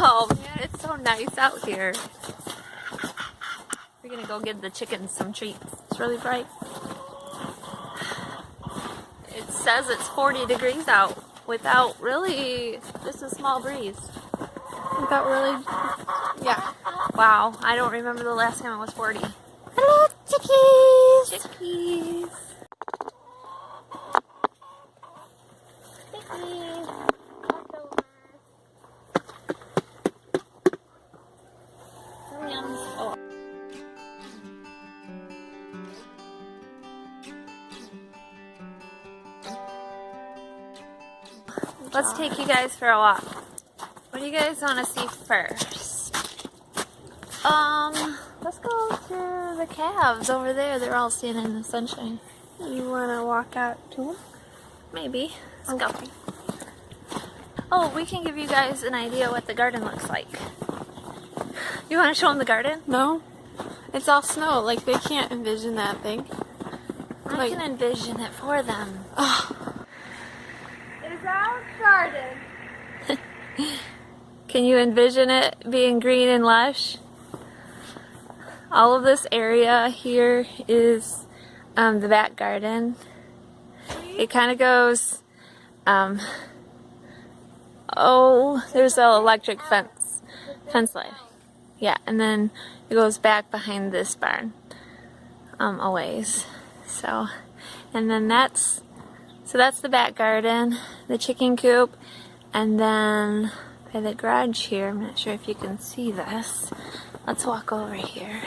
Oh man, it's so nice out here. We're gonna go give the chickens some treats. It's really bright. It says it's 40 degrees out without really just a small breeze. Without really, yeah. Wow, I don't remember the last time it was 40. Hello, chickies! Chickies! Chickies! Oh. Let's take you guys for a walk. What do you guys want to see first? Let's go to the calves over there. They're all standing in the sunshine. You want to walk out to them? Maybe. Let's go. Oh, we can give you guys an idea what the garden looks like. You want to show them the garden? No. It's all snow. Like, they can't envision that thing. I can envision it for them. Oh. It's our garden. Can you envision it being green and lush? All of this area here is the back garden. It kind of goes, there's an electric fence line. Yeah, and then it goes back behind this barn, a ways. So, and then that's the back garden, the chicken coop, and then by the garage here, I'm not sure if you can see this. Let's walk over here.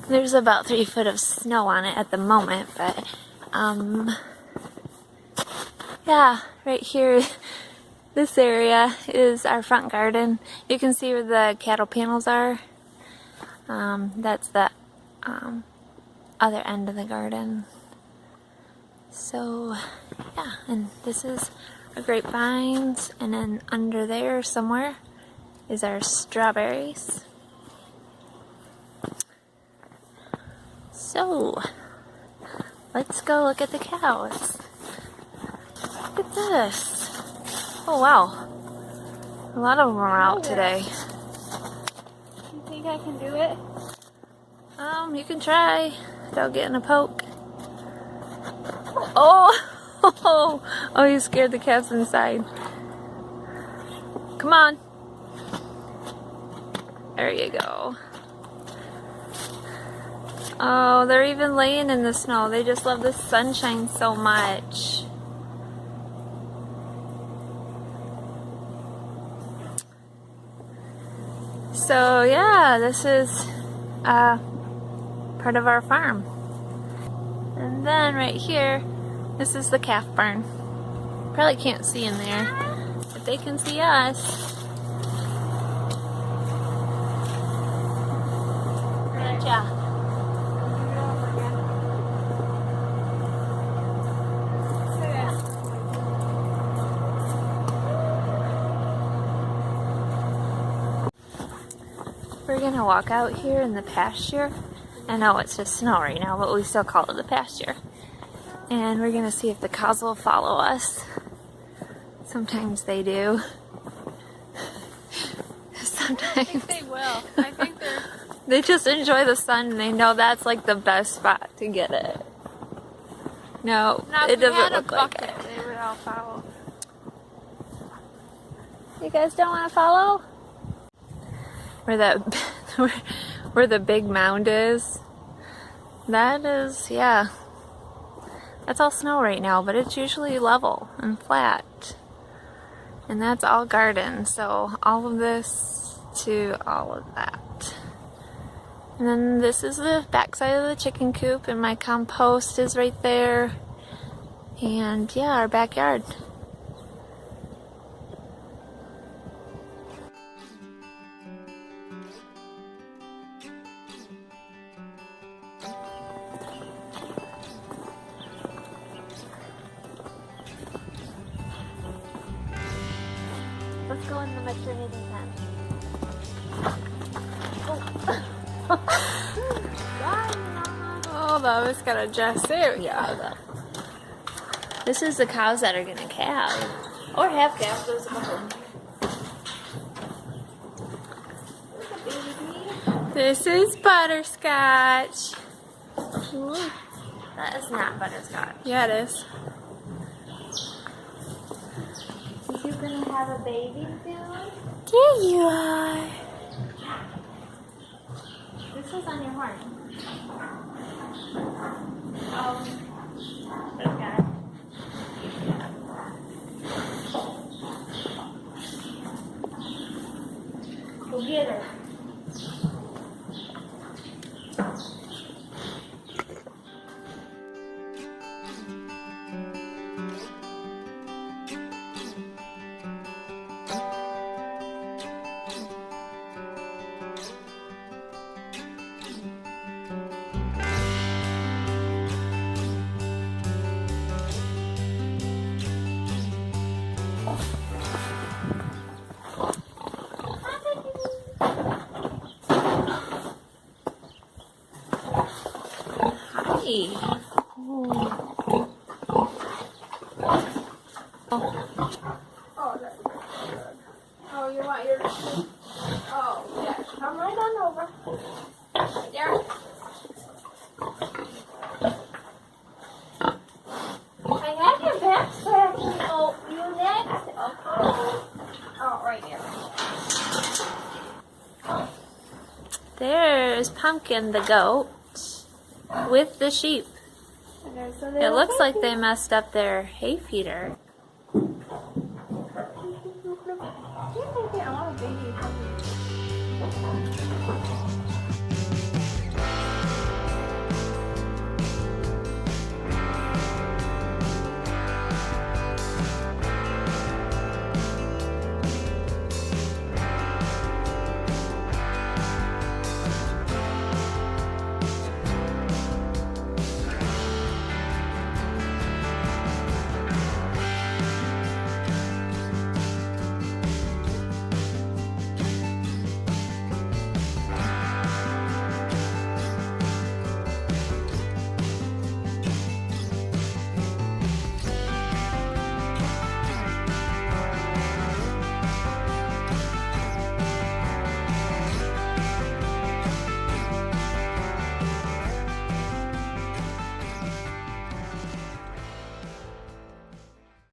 There's about 3 foot of snow on it at the moment, but, yeah, right here, this area is our front garden. You can see where the cattle panels are. That's the, other end of the garden. So, yeah, and this is our grapevines, and then under there somewhere is our strawberries. So, let's go look at the cows. Look at this. Oh wow, a lot of them are out today. You think I can do it? You can try without getting a poke. Oh, you scared the calves inside. Come on. There you go. Oh, they're even laying in the snow. They just love the sunshine so much. So yeah, this is part of our farm. And then right here, this is the calf barn. Probably can't see in there, but they can see us. Yeah. We're gonna walk out here in the pasture. I know it's just snow right now, but we still call it the pasture. And we're gonna see if the cows will follow us. Sometimes they do. Sometimes I think they will. I think they just enjoy the sun and they know that's like the best spot to get it. No, it doesn't look like it. They would all follow. You guys don't want to follow? Where the big mound is. That is, yeah. That's all snow right now, but it's usually level and flat. And that's all garden, so all of this to all of that. And then this is the back side of the chicken coop, and my compost is right there. And yeah, our backyard. Let's go in the maternity tent. Oh, that was gonna just there. Yeah. This is the cows that are gonna calve. Or have calves. There's a couple. This is butterscotch. That is not butterscotch. Yeah, it is. Is you gonna have a baby soon? There you are. This was on your horn. Oh, butterscotch. Go get her. Hi. Oh, that's good. Oh, you want your... Oh, yeah. Come right on over. Right there. I have your backpack. Oh, you next? Okay. Oh, right here. There's Pumpkin the goat with the sheep. And there's a It little looks like baby. they messed up their hay feeder. I want a baby puppy.